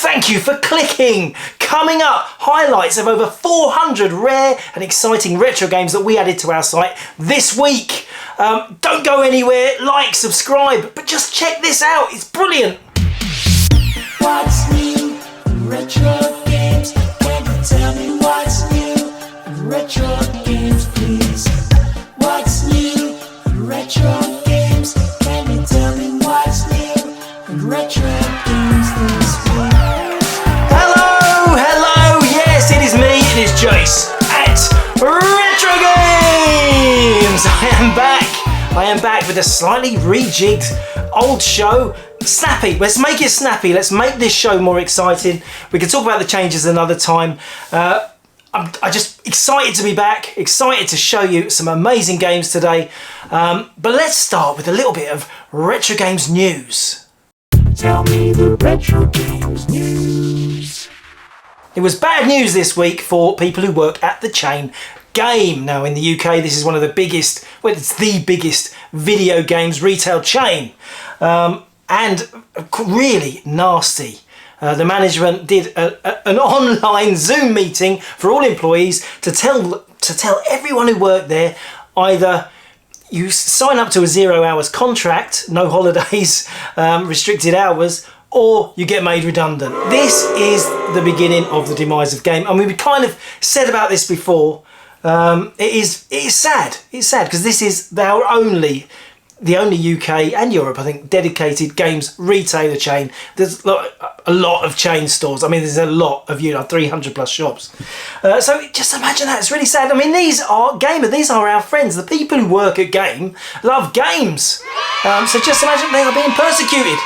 Thank you for clicking. Coming up, highlights of over 400 rare and exciting retro games that we added to our site this week. Don't go anywhere, like, subscribe, but just check this out, it's brilliant. What's new in retro games? Can you tell me what's new in retro games, please? What's new in retro games? Can you tell me what's new in retro games this week? Hello, yes, it is me, it is Jace at Retrogames. I am back with a slightly rejigged old show. Snappy, let's make it snappy, let's make this show more exciting. We can talk about the changes another time. I'm just excited to be back, excited to show you some amazing games today. But let's start with a little bit of Retro Games news. Tell me the retro games news. It was bad news this week for people who work at the chain Game. Now in the UK, this is one of the biggest, well, it's the biggest video games retail chain. And really nasty. The management did an online Zoom meeting for all employees to tell everyone who worked there, either you sign up to a 0 hours contract, no holidays, restricted hours, or you get made redundant. This is the beginning of the demise of Game. I mean, we kind of said about this before. It is sad. It's sad because this is the only UK and Europe, I think, dedicated games retailer chain. There's a lot of chain stores. I mean, there's a lot of 300 plus shops. So just imagine that. It's really sad. I mean, these are gamers. These are our friends. The people who work at Game love games. So just imagine they are being persecuted.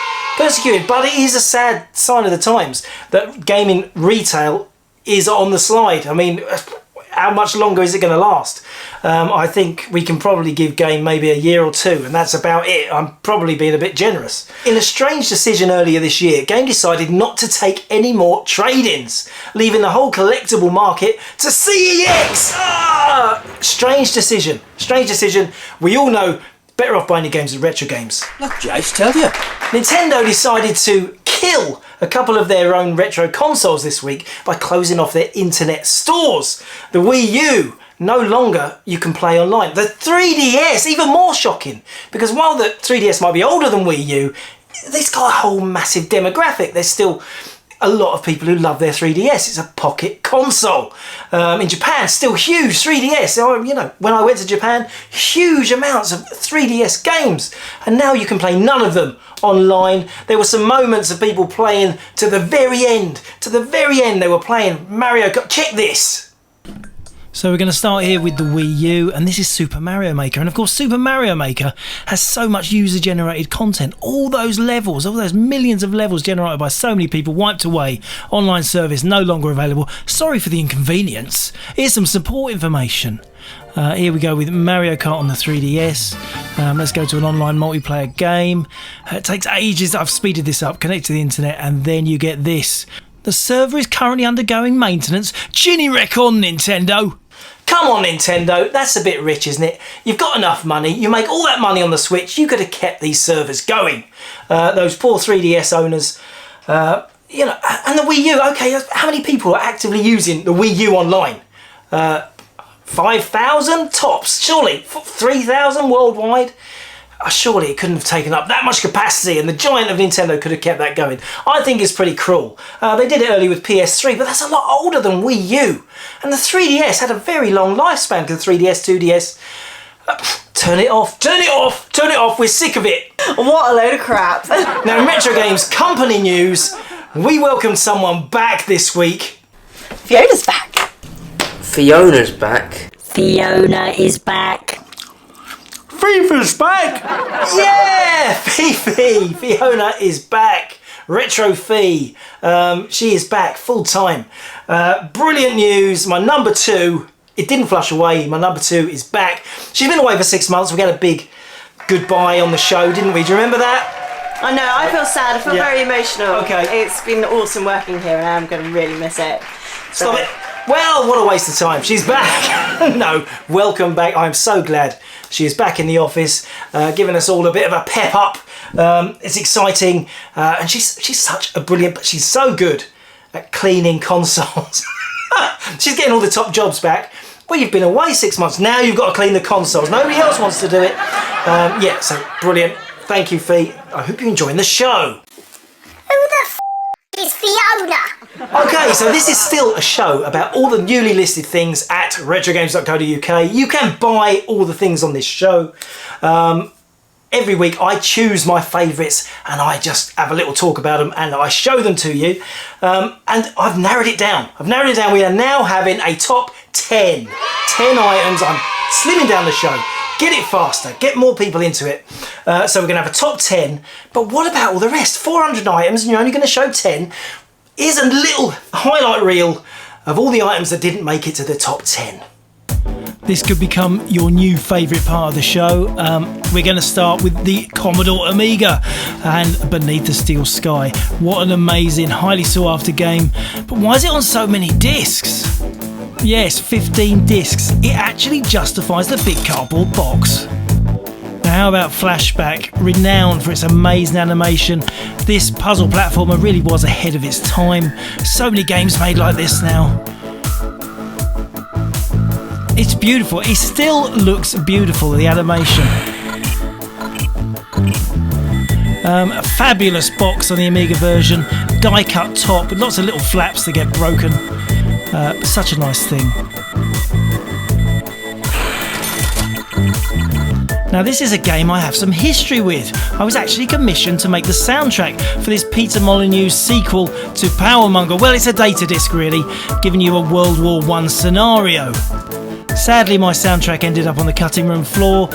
But it is a sad sign of the times that gaming retail is on the slide. I mean, how much longer is it going to last? I think we can probably give Game maybe a year or two, and that's about it. I'm probably being a bit generous. In a strange decision earlier this year, Game decided not to take any more trade-ins, leaving the whole collectible market to CEX. Strange decision. We all know better off buying your games at Retro Games. Look, Jace, tell you. Nintendo decided to kill a couple of their own retro consoles this week by closing off their internet stores. The Wii U, no longer you can play online. The 3DS, even more shocking, because while the 3DS might be older than Wii U, it's got a whole massive demographic. There's still a lot of people who love their 3DS. It's a pocket console. In Japan, still huge 3DS. So, when I went to Japan, huge amounts of 3DS games. And now you can play none of them online. There were some moments of people playing to the very end. They were playing Mario Kart. Check this. So we're going to start here with the Wii U, and this is Super Mario Maker. And of course, Super Mario Maker has so much user-generated content. All those levels, all those millions of levels generated by so many people wiped away. Online service no longer available. Sorry for the inconvenience. Here's some support information. Here we go with Mario Kart on the 3DS. Let's go to an online multiplayer game. It takes ages. I've speeded this up. Connect to the internet, and then you get this. The server is currently undergoing maintenance. Ginny wreck on, Nintendo. Come on, Nintendo, that's a bit rich, isn't it? You've got enough money, you make all that money on the Switch, you could have kept these servers going. Those poor 3DS owners, and the Wii U, okay, how many people are actively using the Wii U online? 5,000 tops, surely, 3,000 worldwide? Surely it couldn't have taken up that much capacity, and the giant of Nintendo could have kept that going. I think it's pretty cruel. They did it early with PS3, but that's a lot older than Wii U. And the 3DS had a very long lifespan because the 3DS, 2DS... Turn it off, we're sick of it. What a load of crap. Now in Retro Games company news, we welcomed someone back this week. Fiona's back. Fiona's back. Fiona is back. Fifi's back! Yeah! Fiona is back. Retro Fee. She is back full time. Brilliant news. My number 2, it didn't flush away. My number 2 is back. She's been away for 6 months. We had a big goodbye on the show, didn't we? Do you remember that? I know, I feel sad. I feel very emotional. Okay. It's been awesome working here and I'm going to really miss it. Stop it. Well, what a waste of time. She's back. No, welcome back. I'm so glad she is back in the office, giving us all a bit of a pep up It's exciting, and she's such a brilliant, but she's so good at cleaning consoles. She's getting all the top jobs back. Well, you've been away 6 months, now you've got to clean the consoles. Nobody else wants to do it. Yeah, so brilliant. Thank you, Fee. I hope you're enjoying the show. Who the f*** is Fiona? Okay, so this is still a show about all the newly listed things at retrogames.co.uk. You can buy all the things on this show. Every week I choose my favourites and I just have a little talk about them and I show them to you. And I've narrowed it down. We are now having a top 10. 10 items. I'm slimming down the show. Get it faster. Get more people into it. So we're going to have a top 10. But what about all the rest? 400 items and you're only going to show 10. Here's a little highlight reel of all the items that didn't make it to the top 10. This could become your new favourite part of the show. We're going to start with the Commodore Amiga and Beneath the Steel Sky. What an amazing, highly sought after game. But why is it on so many discs? Yes, 15 discs. It actually justifies the big cardboard box. Now, how about Flashback? Renowned for its amazing animation, this puzzle platformer really was ahead of its time. So many games made like this now. It's beautiful. It still looks beautiful, the animation. A fabulous box on the Amiga version. Die-cut top with lots of little flaps that get broken. Such a nice thing. Now this is a game I have some history with. I was actually commissioned to make the soundtrack for this Peter Molyneux sequel to Powermonger. Well, it's a data disc really, giving you a World War I scenario. Sadly, my soundtrack ended up on the cutting room floor.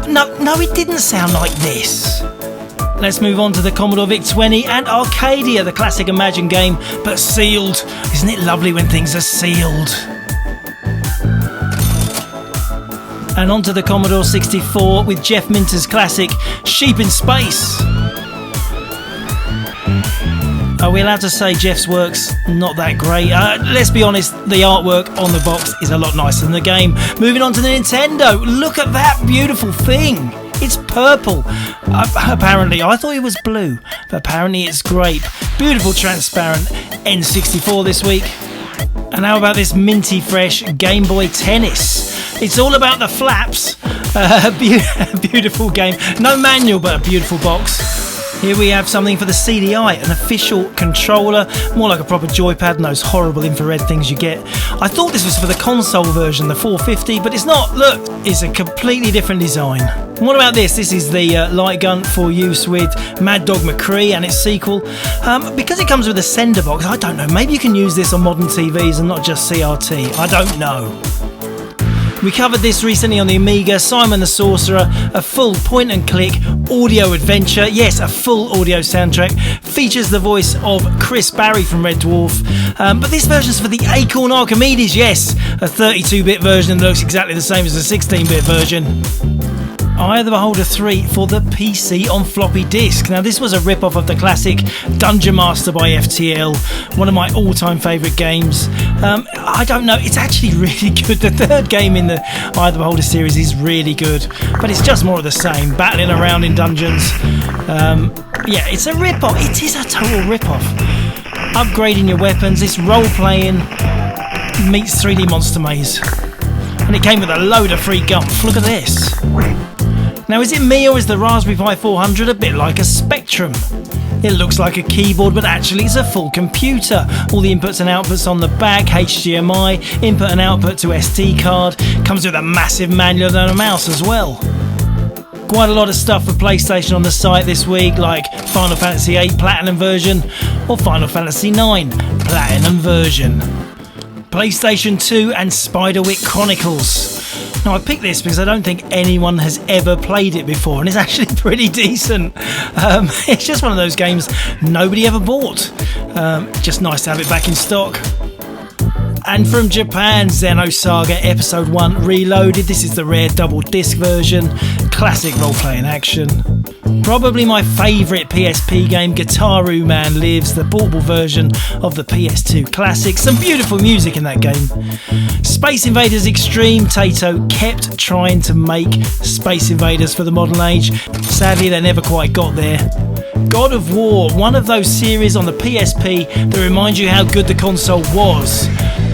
No, it didn't sound like this. Let's move on to the Commodore VIC-20 and Arcadia, the classic Imagine game, but sealed. Isn't it lovely when things are sealed? And on to the Commodore 64 with Jeff Minter's classic Sheep in Space. Are we allowed to say Jeff's work's not that great? Let's be honest, the artwork on the box is a lot nicer than the game. Moving on to the Nintendo. Look at that beautiful thing. It's purple. Apparently, I thought it was blue, but apparently it's grape. Beautiful transparent N64 this week. And how about this minty fresh Game Boy Tennis? It's all about the flaps. Beautiful game. No manual, but a beautiful box. Here we have something for the CDI, an official controller, more like a proper joypad and those horrible infrared things you get. I thought this was for the console version, the 450, but it's not. Look, it's a completely different design. And what about this? This is the light gun for use with Mad Dog McCree and its sequel. Because it comes with a sender box, I don't know, maybe you can use this on modern TVs and not just CRT. I don't know. We covered this recently on the Amiga, Simon the Sorcerer, a full point-and-click audio adventure. Yes, a full audio soundtrack. Features the voice of Chris Barry from Red Dwarf. But this version's for the Acorn Archimedes, yes. A 32-bit version that looks exactly the same as the 16-bit version. Eye of the Beholder 3 for the PC on floppy disk. Now this was a rip-off of the classic Dungeon Master by FTL, one of my all-time favourite games. I don't know, it's actually really good. The third game in the Eye of the Beholder series is really good, but it's just more of the same, battling around in dungeons. Yeah, it's a rip-off. It is a total rip-off. Upgrading your weapons, this role-playing meets 3D Monster Maze. And it came with a load of free gumph. Look at this. Now, is it me or is the Raspberry Pi 400 a bit like a Spectrum? It looks like a keyboard, but actually it's a full computer. All the inputs and outputs on the back, HDMI, input and output to SD card. Comes with a massive manual and a mouse as well. Quite a lot of stuff for PlayStation on the site this week, like Final Fantasy VIII Platinum version or Final Fantasy IX Platinum version. PlayStation 2 and Spiderwick Chronicles. Now I picked this because I don't think anyone has ever played it before, and it's actually pretty decent. It's just one of those games nobody ever bought. Just nice to have it back in stock. And from Japan, Xenosaga Episode 1 Reloaded. This is the rare double disc version. Classic role-playing action. Probably my favourite PSP game, Guitar-oo Man Lives, the portable version of the PS2 classic. Some beautiful music in that game. Space Invaders Extreme, Taito kept trying to make Space Invaders for the modern age. Sadly, they never quite got there. God of War, one of those series on the PSP that reminds you how good the console was.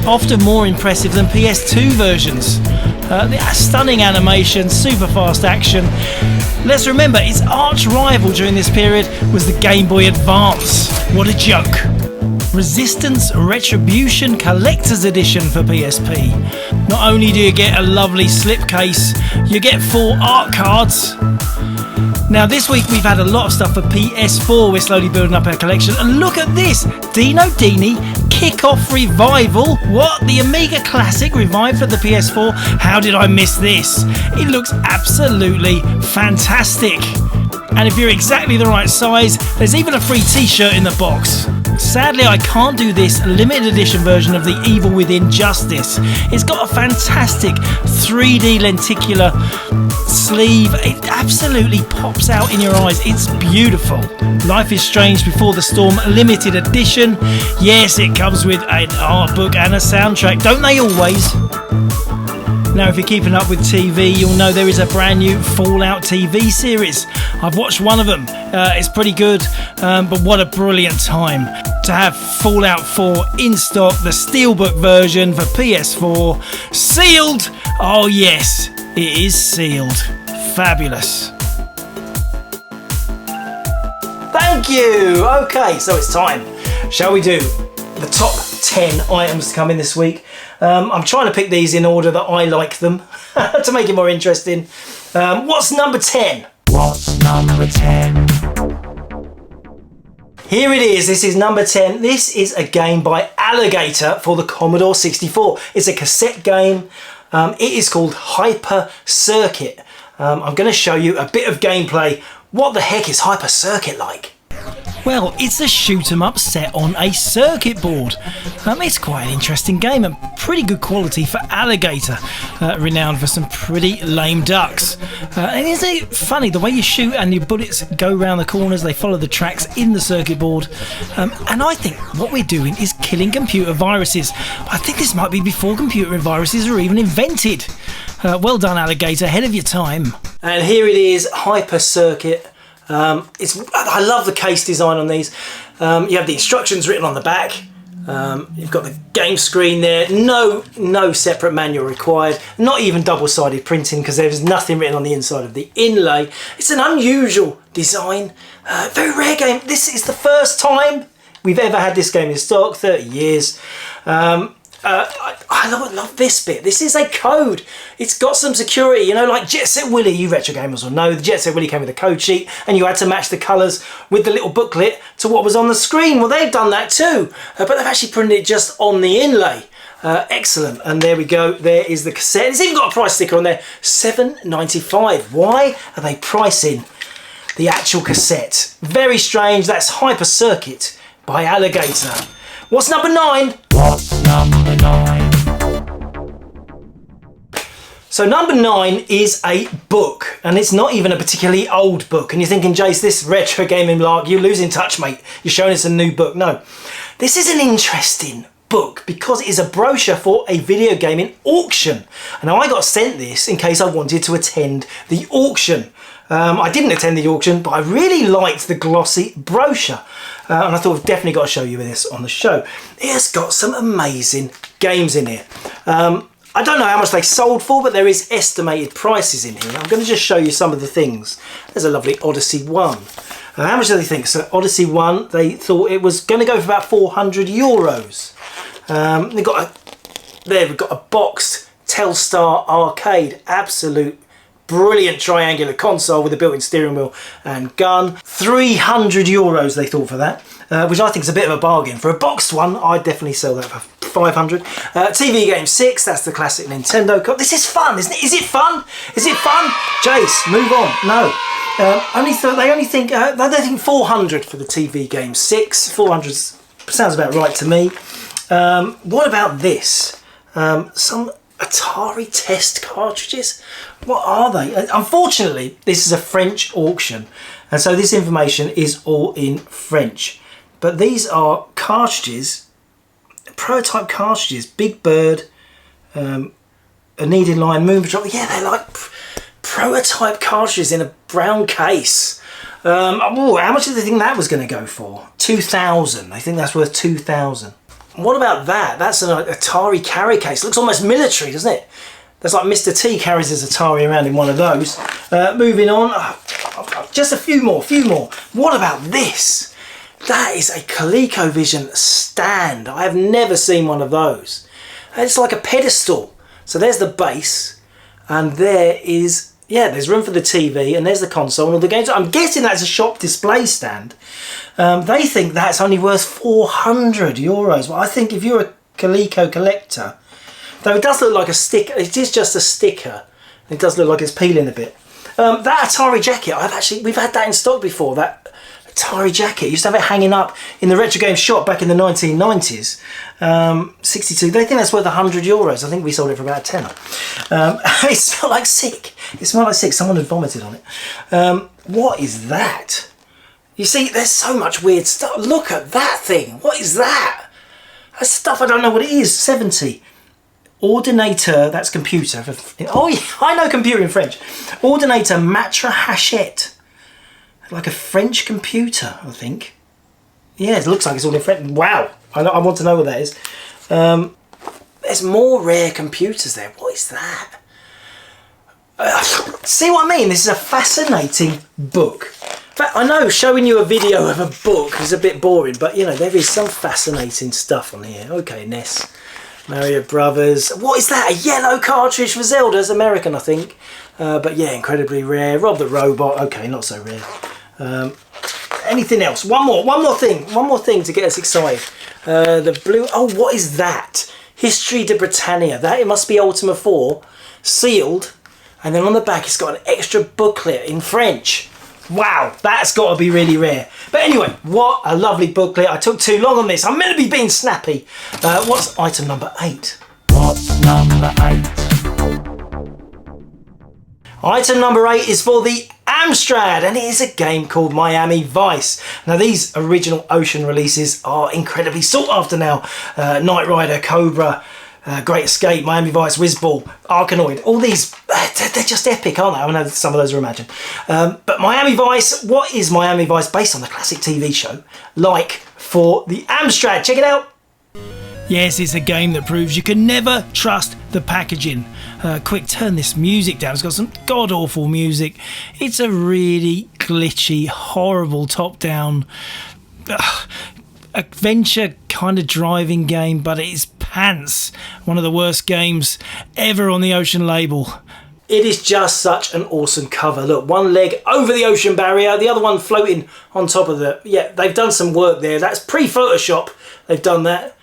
Often more impressive than PS2 versions. The stunning animation, super fast action. Let's remember, its arch rival during this period was the Game Boy Advance. What a joke. Resistance Retribution Collector's Edition for PSP. Not only do you get a lovely slipcase, you get 4 art cards. Now this week we've had a lot of stuff for PS4, we're slowly building up our collection, and look at this! Dino Dini Kickoff Revival. What? The Amiga Classic revived for the PS4? How did I miss this? It looks absolutely fantastic. And if you're exactly the right size, there's even a free t-shirt in the box. Sadly, I can't do this limited edition version of The Evil Within justice. It's got a fantastic 3D lenticular sleeve. It absolutely pops out in your eyes. It's beautiful. Life is Strange Before the Storm limited edition. Yes, it comes with an art book and a soundtrack. Don't they always? Now, if you're keeping up with TV, you'll know there is a brand new Fallout TV series. I've watched one of them. It's pretty good, but what a brilliant time to have Fallout 4 in stock, the Steelbook version for PS4. Sealed! Oh yes, it is sealed. Fabulous. Thank you! Okay, so it's time. Shall we do the top 10 items to come in this week? I'm trying to pick these in order that I like them to make it more interesting. What's number 10? What's number 10? Here it is. This is number 10. This is a game by Alligator for the Commodore 64. It's a cassette game. It is called Hyper Circuit. I'm going to show you a bit of gameplay. What the heck is Hyper Circuit like? Well, it's a shoot 'em up set on a circuit board. It's quite an interesting game and pretty good quality for Alligator, renowned for some pretty lame ducks. And isn't it funny, the way you shoot and your bullets go around the corners, they follow the tracks in the circuit board. And I think what we're doing is killing computer viruses. I think this might be before computer viruses were even invented. Well done, Alligator, ahead of your time. And here it is, Hyper Circuit. I love the case design on these. You have the instructions written on the back. You've got the game screen there. No separate manual required. Not even double-sided printing because there's nothing written on the inside of the inlay. It's an unusual design. Very rare game. This is the first time we've ever had this game in stock. 30 years. I love this bit. This is a code. It's got some security, you know, like Jet Set Willy. You retro gamers will know the Jet Set Willy came with a code sheet and you had to match the colours with the little booklet to what was on the screen. Well, they've done that too, but they've actually printed it just on the inlay. Excellent. And there we go. There is the cassette. It's even got a price sticker on there, $7.95. Why are they pricing the actual cassette? Very strange. That's Hyper Circuit by Alligator. What's number 9? What's number 9? So number 9 is a book, and it's not even a particularly old book. And you're thinking, Jace, this retro gaming lark, you're losing touch, mate. You're showing us a new book. No, this is an interesting book because it is a brochure for a video gaming auction. And now I got sent this in case I wanted to attend the auction. I didn't attend the auction, but I really liked the glossy brochure. And I thought I've definitely got to show you this on the show. It has got some amazing games in here. I don't know how much they sold for, but there is estimated prices in here. I'm going to just show you some of the things. There's a lovely Odyssey 1. How much do they think? So Odyssey 1, they thought it was going to go for about €400. We've got a boxed Telstar arcade. Absolute brilliant triangular console with a built-in steering wheel and gun. €300 they thought for that, which I think is a bit of a bargain. For a boxed one, I'd definitely sell that for 500. TV Game 6, that's the classic Nintendo. This is fun, isn't it? Is it fun? Is it fun? Jace, move on. No. They think 400 for the TV Game 6. 400 sounds about right to me. What about this? Some Atari test cartridges. What are they? Unfortunately, this is a French auction And so this information is all in French. But these are cartridges, prototype cartridges, Big Bird, a Needed Line, Moon Patrol. Yeah, they're like prototype cartridges in a brown case. How much did they think that was going to go for? 2,000. I think that's worth 2,000. What about that? That's an Atari carry case. Looks almost military, doesn't it? That's like Mr. T carries his Atari around in one of those. Moving on, just a few more. What about this? That is a ColecoVision stand. I have never seen one of those. It's like a pedestal. So there's the base, and there is, yeah, there's room for the TV, and there's the console and all the games. I'm guessing that's a shop display stand. They think that's only worth €400. Well, I think if you're a Coleco collector, though it does look like a sticker, it is just a sticker. It does look like it's peeling a bit. That Atari jacket, we've had that in stock before, that Atari jacket. Used to have it hanging up in the Retrogames shop back in the 1990s. 62, they think that's worth €100. I think we sold it for about a tenner. It smelled like sick. Someone had vomited on it. What is that? You see, there's so much weird stuff. Look at that thing. What is that? That's stuff I don't know what it is. 70. Ordinateur, that's computer. Oh, yeah, I know computer in French. Ordinateur Matra Hachette. Like a French computer, I think. Yeah, it looks like it's all in French. Wow, I want to know what that is. There's more rare computers there. What is that? See what I mean? This is a fascinating book. In fact, I know showing you a video of a book is a bit boring, but you know, there is some fascinating stuff on here. Okay, NES, Mario Brothers. What is that? A yellow cartridge for Zelda? It's American, I think. But yeah, incredibly rare. Rob the Robot. Okay, not so rare. Anything else? One more thing to get us excited. The blue. Oh, what is that? History de Britannia. That it must be Ultima 4, sealed, and then on the back it's got an extra booklet in French. Wow, that's got to be really rare. But anyway, what a lovely booklet. I took too long on this. I'm meant to be being snappy. What's item number 8? What's number 8? Item number 8 is for the Amstrad, and it is a game called Miami Vice. Now, these original Ocean releases are incredibly sought after now. Knight Rider, Cobra, Great Escape, Miami Vice, Whizball, Arkanoid, all these, they're just epic, aren't they? I know some of those are imagined. But Miami Vice, what is Miami Vice? Based on the classic TV show, like for the Amstrad. Check it out. Yes, it's a game that proves you can never trust the packaging. Quick, turn this music down. It's got some god-awful music. It's a really glitchy, horrible top-down adventure kind of driving game, but it's pants. One of the worst games ever on the Ocean label. It is just such an awesome cover. Look, one leg over the ocean barrier, the other one floating on top of the... Yeah, they've done some work there. That's pre-Photoshop. They've done that.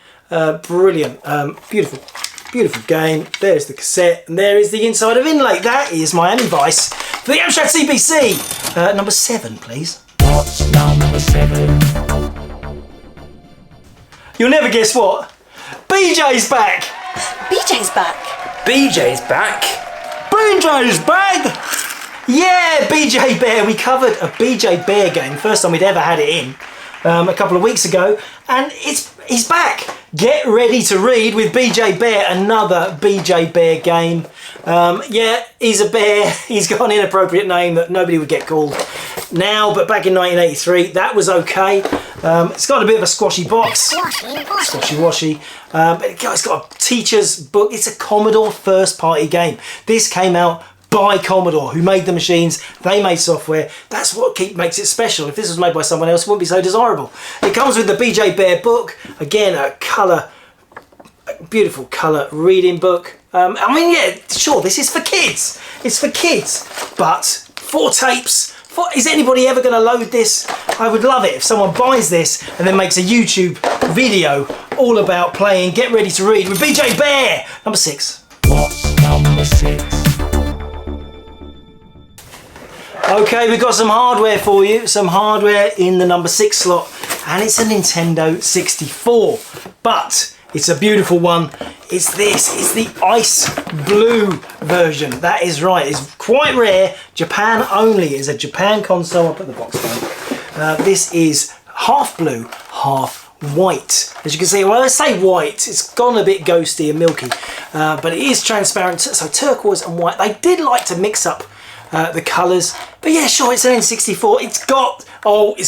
Brilliant. Beautiful game. There's the cassette, and there is the inside of inlay. That is Miami Vice for the Amstrad CPC. Number 7, please. What's number 7? You'll never guess what. BJs Back. BJs Back. BJs Back. BJs Back. Yeah, BJ Bear. We covered a BJ Bear game. First time we'd ever had it in. A couple of weeks ago, and he's back. Get ready to read with BJ Bear, another BJ Bear game. Yeah, he's a bear. He's got an inappropriate name that nobody would get called now, but back in 1983, that was okay. It's got a bit of a squashy box. Squashy-washy. But it's got a teacher's book. It's a Commodore first-party game. This came out by Commodore, who made the machines. They made software. That's what makes it special. If this was made by someone else, it wouldn't be so desirable. It comes with the BJ Bear book. Again, a beautiful colour reading book. I mean, yeah, sure, this is for kids. It's for kids, but 4 tapes. Is anybody ever going to load this? I would love it if someone buys this and then makes a YouTube video all about playing Get Ready to Read with BJ Bear. Number 6. What's number 6? Okay, we've got some hardware for you. Some hardware in the number 6 slot, and it's a Nintendo 64. But It's a beautiful one. It's this. It's the ice blue version. That is right. It's quite rare. Japan only. It's a Japan console. I'll put the box down. This is half blue, half white. As you can see, well, I say white, it's gone a bit ghosty and milky, but it is transparent, so turquoise and white. They did like to mix up the colours, but yeah, sure, it's an N64. It's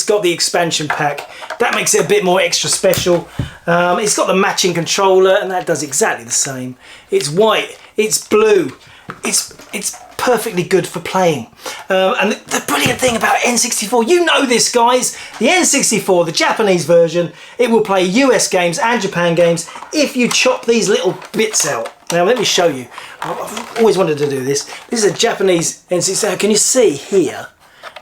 got the expansion pack. That makes it a bit more extra special. It's got the matching controller, and that does exactly the same. It's white, it's blue, it's perfectly good for playing. And the brilliant thing about N64, you know this, guys, the N64, the Japanese version, it will play US games and Japan games if you chop these little bits out. Now let me show you. I've always wanted to do this. This is a Japanese N64. Can you see here?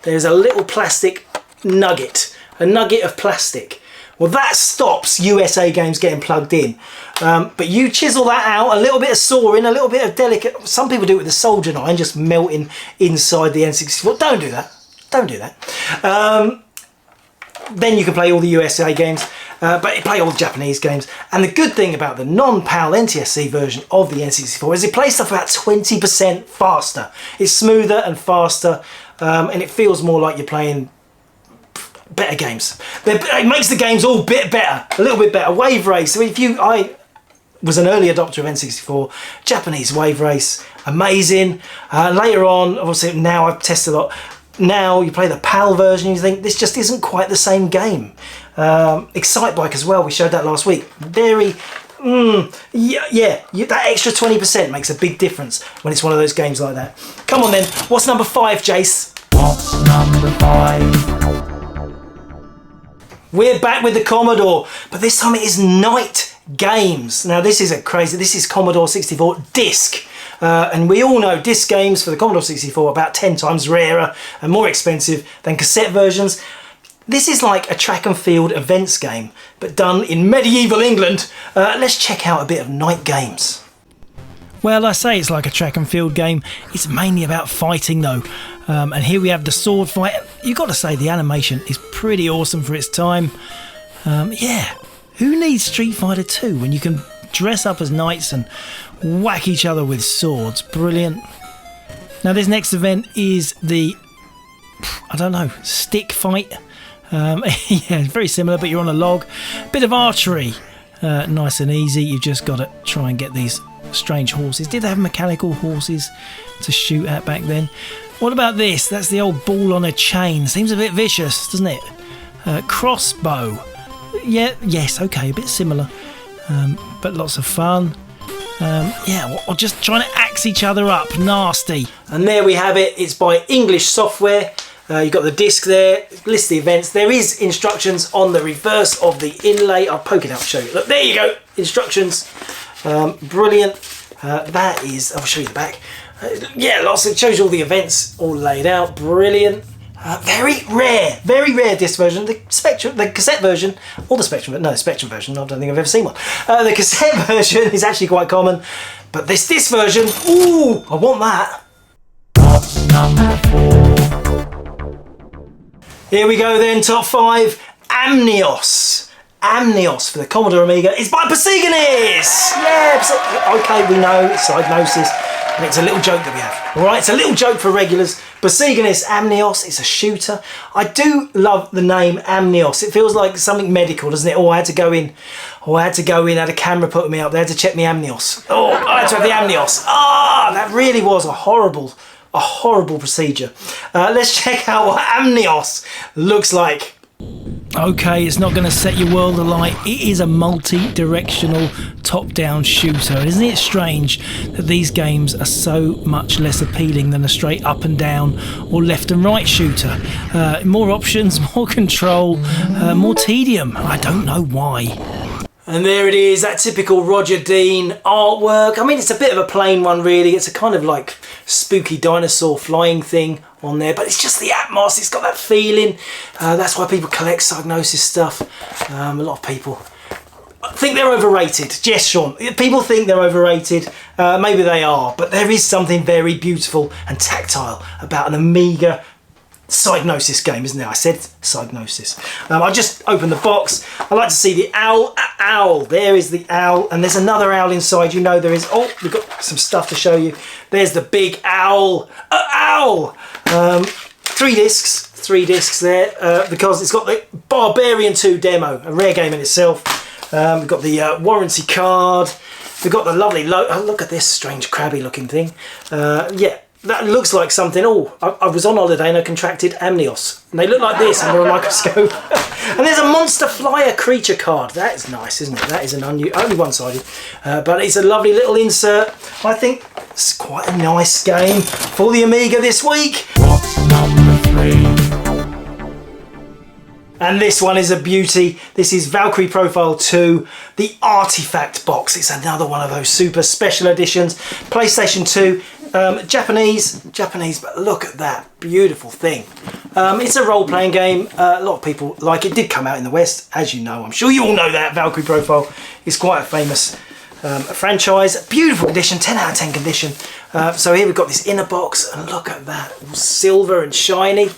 There's a little plastic nugget, a nugget of plastic. Well, that stops USA games getting plugged in. But you chisel that out, a little bit of sawing, a little bit of delicate... Some people do it with a soldier iron, just melting inside the N64. Don't do that. Don't do that. Then you can play all the USA games, but you play all the Japanese games. And the good thing about the non-PAL NTSC version of the N64 is it plays stuff about 20% faster. It's smoother and faster, and it feels more like you're playing better games. It makes the games all bit better, a little bit better. Wave Race. So I was an early adopter of N64. Japanese Wave Race, amazing. Later on, obviously now I've tested a lot. Now you play the PAL version, you think this just isn't quite the same game. Excite Bike as well, we showed that last week. Very, that extra 20% makes a big difference when it's one of those games like that. Come on then, what's number 5, Jace? What's number 5? We're back with the Commodore, but this time it is Night Games. Now this is Commodore 64 disc. And we all know disc games for the Commodore 64 are about 10 times rarer and more expensive than cassette versions. This is like a track and field events game, but done in medieval England. Let's check out a bit of Night Games. Well, I say it's like a track and field game. It's mainly about fighting though. And here we have the sword fight. You've got to say the animation is pretty awesome for its time. Yeah, who needs Street Fighter 2 when you can dress up as knights and whack each other with swords? Brilliant. Now this next event is the, I don't know, stick fight. Yeah, very similar, but you're on a log. Bit of archery, nice and easy. You've just got to try and get these strange horses. Did they have mechanical horses to shoot at back then? What about this? That's the old ball on a chain. Seems a bit vicious, doesn't it? Crossbow. Yeah, yes, okay, a bit similar, but lots of fun. Yeah, or just trying to axe each other up, nasty. And there we have it. It's by English Software. You've got the disc there, list the events. There is instructions on the reverse of the inlay. I'll poke it out and show you. Look, there you go, instructions. Brilliant. That is, I'll show you the back. Yeah, it shows you all the events all laid out. Brilliant. Very rare disc version. The cassette version, or the Spectrum, but no, Spectrum version, I don't think I've ever seen one. The cassette version is actually quite common, but this disc version, ooh, I want that. What's number 4? Here we go then, top 5, Amnios. Amnios for the Commodore Amiga is by Pasiganis! Yeah, okay, we know, it's Diagnosis, and it's a little joke that we have. Alright, it's a little joke for regulars. Pasiganis Amnios, it's a shooter. I do love the name Amnios. It feels like something medical, doesn't it? Oh, I had to go in, had a camera put me up, they had to check me Amnios. Oh, I had to have the Amnios. Ah, that really was a horrible procedure. Let's check out what Amnios looks like. Okay, it's not going to set your world alight. It is a multi-directional top-down shooter. Isn't it strange that these games are so much less appealing than a straight up and down or left and right shooter? More options, more control, more tedium. I don't know why. And there it is, that typical Roger Dean artwork. I mean, it's a bit of a plain one, really. It's a kind of like spooky dinosaur flying thing on there, but it's just the atmos. It's got that feeling. That's why people collect Psygnosis stuff. A lot of people think they're overrated. Yes, Sean, people think they're overrated. Maybe they are, but there is something very beautiful and tactile about an Amiga Psygnosis game, isn't it? I said Psygnosis. I just opened the box. I like to see the owl. Owl. There is the owl, and there's another owl inside. You know there is. Oh, we've got some stuff to show you. There's the big owl. Owl. 3 discs. 3 discs there because it's got the Barbarian 2 demo, a rare game in itself. We've got the warranty card. We've got the lovely oh, look at this strange crabby looking thing. Yeah. That looks like something. Oh, I was on holiday and I contracted amnios. And they look like this under a microscope. And there's a Monster Flyer creature card. That is nice, isn't it? That is an only one-sided. But it's a lovely little insert. I think it's quite a nice game for the Amiga this week. What's number 3? And this one is a beauty. This is Valkyrie Profile 2, the Artifact box. It's another one of those super special editions. PlayStation 2. Japanese, but look at that beautiful thing. It's a role-playing game. A lot of people like it. Did come out in the West, as you know. I'm sure you all know that. Valkyrie Profile is quite a famous franchise. Beautiful condition, 10 out of 10 condition. So here we've got this inner box, and look at that, all silver and shiny.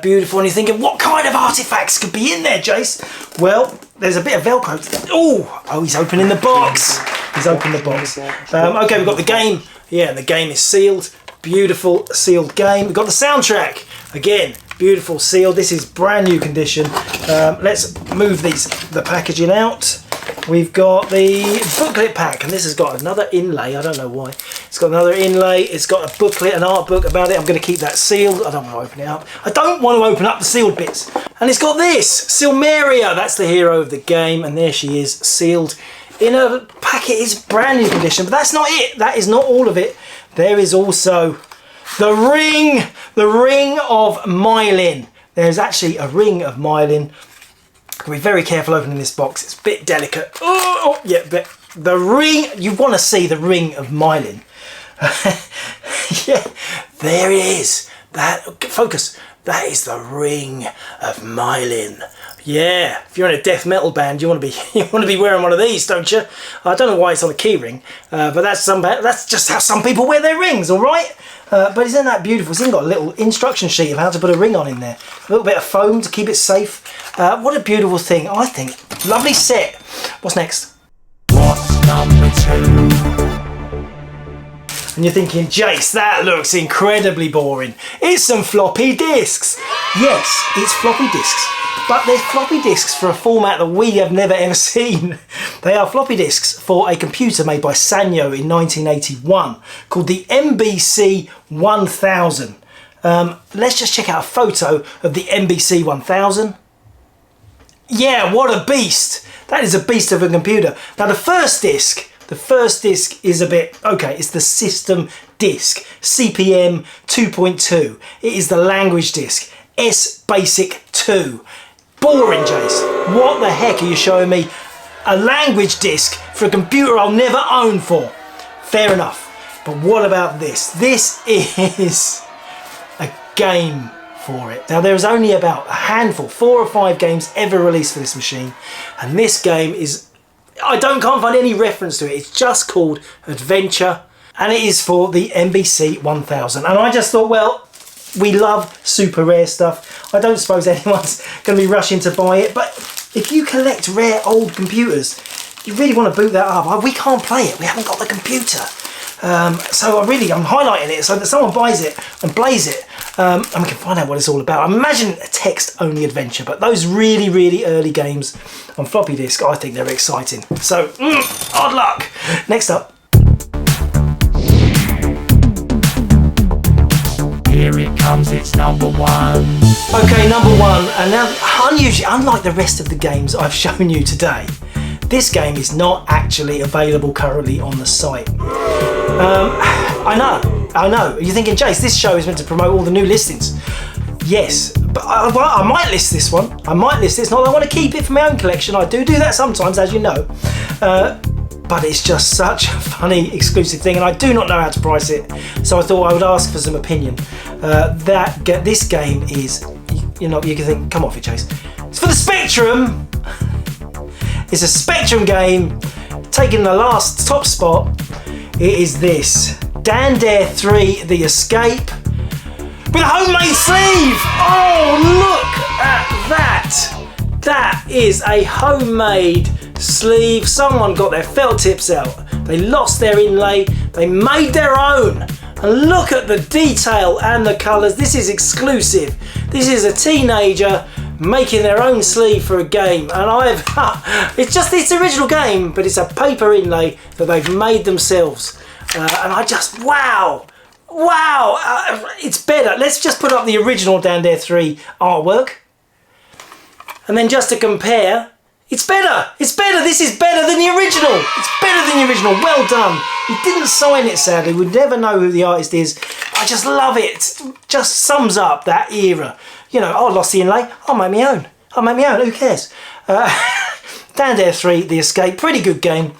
Beautiful, and you're thinking, what kind of artifacts could be in there, Jace? Well, there's a bit of Velcro. Oh, he's opening the box. He's opened the box. Okay, we've got the game. Yeah, and the game is sealed. Beautiful sealed game. We've got the soundtrack. Again, beautiful sealed. This is brand new condition. Let's move the packaging out. We've got the booklet pack, and this has got another inlay. I don't know why. It's got another inlay. It's got a booklet, an art book about it. I'm going to keep that sealed. I don't want to open it up. I don't want to open up the sealed bits. And it's got this, Silmeria. That's the hero of the game, and there she is, sealed in a packet. Is brand new condition, but that's not it. That is not all of it. There is also the ring of myelin. There's actually a ring of myelin. Be very careful opening this box. It's a bit delicate. Oh yeah, but the ring. You want to see the ring of myelin. Yeah, there it is. That focus. That is the ring of myelin. Yeah, if you're in a death metal band, you want to be wearing one of these, don't you? I don't know why it's on a key ring, but that's just how some people wear their rings, all right? But isn't that beautiful? It's even got a little instruction sheet of how to put a ring on in there. A little bit of foam to keep it safe. What a beautiful thing, I think. Lovely set. What's next? What's number 2? And you're thinking, Jace, that looks incredibly boring. It's some floppy disks. Yes, it's floppy disks. But they're floppy disks for a format that we have never ever seen. They are floppy disks for a computer made by Sanyo in 1981 called the MBC 1000. Let's just check out a photo of the MBC 1000. Yeah, what a beast. That is a beast of a computer. Now the first disc is a bit, okay, it's the system disc, CPM 2.2. It is the language disc, S Basic 2. Boring, Jace. What the heck are you showing me? A language disc for a computer I'll never own for. Fair enough. But what about this? This is a game for it. Now there's only about a handful, 4 or 5 games ever released for this machine. And this game is, can't find any reference to it. It's just called Adventure. And it is for the MBC 1000. And I just thought, well, we love super rare stuff. I don't suppose anyone's going to be rushing to buy it, but if you collect rare old computers, you really want to boot that up. We can't play it. We haven't got the computer. So I'm highlighting it so that someone buys it and plays it, and we can find out what it's all about. I imagine a text-only adventure, but those really, really early games on floppy disk, I think they're exciting. So, hard luck. Next up. Here it comes, it's number 1. Okay, number 1, and now unusually, unlike the rest of the games I've shown you today, this game is not actually available currently on the site. I know. You're thinking, Jace, this show is meant to promote all the new listings. Yes, but I might list this one. I might list this. Not that I want to keep it for my own collection. I do that sometimes, as you know. But it's just such a funny exclusive thing, and I do not know how to price it. So I thought I would ask for some opinion. This game is, you can think, come off it, Chase. It's for the Spectrum. It's a Spectrum game, taking the last top spot. It is this, Dan Dare 3, The Escape. with a homemade sleeve. Oh, look at that. That is a homemade sleeve. Someone got their felt tips out. They lost their inlay. They made their own. And look at the detail and the colours. This is exclusive. This is a teenager making their own sleeve for a game, and it's original game, but it's a paper inlay that they've made themselves, and I just wow, it's better. Let's just put up the original Dan Dare 3 artwork, and then just to compare, it's better. This is better than the original. It's better than the original. Well done. He didn't sign it, sadly. We'd never know who the artist is. I just love it. It just sums up that era. You know, I lost the inlay. I'll make my own. Who cares? Dan Dare 3, The Escape. Pretty good game,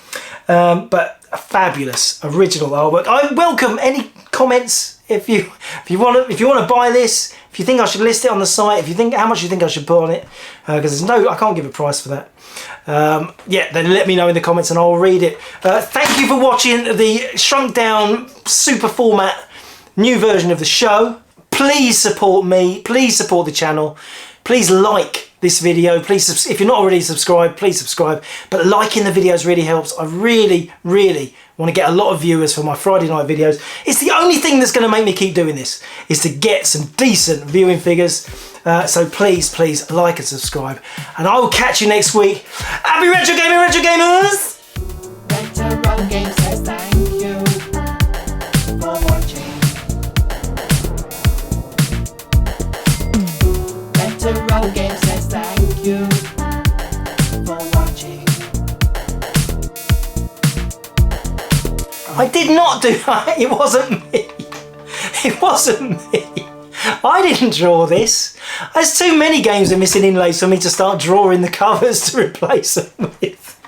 but a fabulous original artwork. I welcome any comments if you want to buy this. If you think I should list it on the site, if you think how much you think I should put on it, because I can't give a price for that. Yeah, then let me know in the comments and I'll read it. Thank you for watching the shrunk down super format new version of the show. Please support me, please support the channel, please like this video, please, if you're not already subscribed, please subscribe, but liking the videos really helps. I really want to get a lot of viewers for my Friday night videos. It's the only thing that's going to make me keep doing this, is to get some decent viewing figures. So please like and subscribe, and I will catch you next week. Happy retro gaming, retro gamers! Retrogames says thank you for watching. Retrogames says thank you for watching. I did not do that. It wasn't me. It wasn't me. I didn't draw this. There's too many games with missing inlays for me to start drawing the covers to replace them with.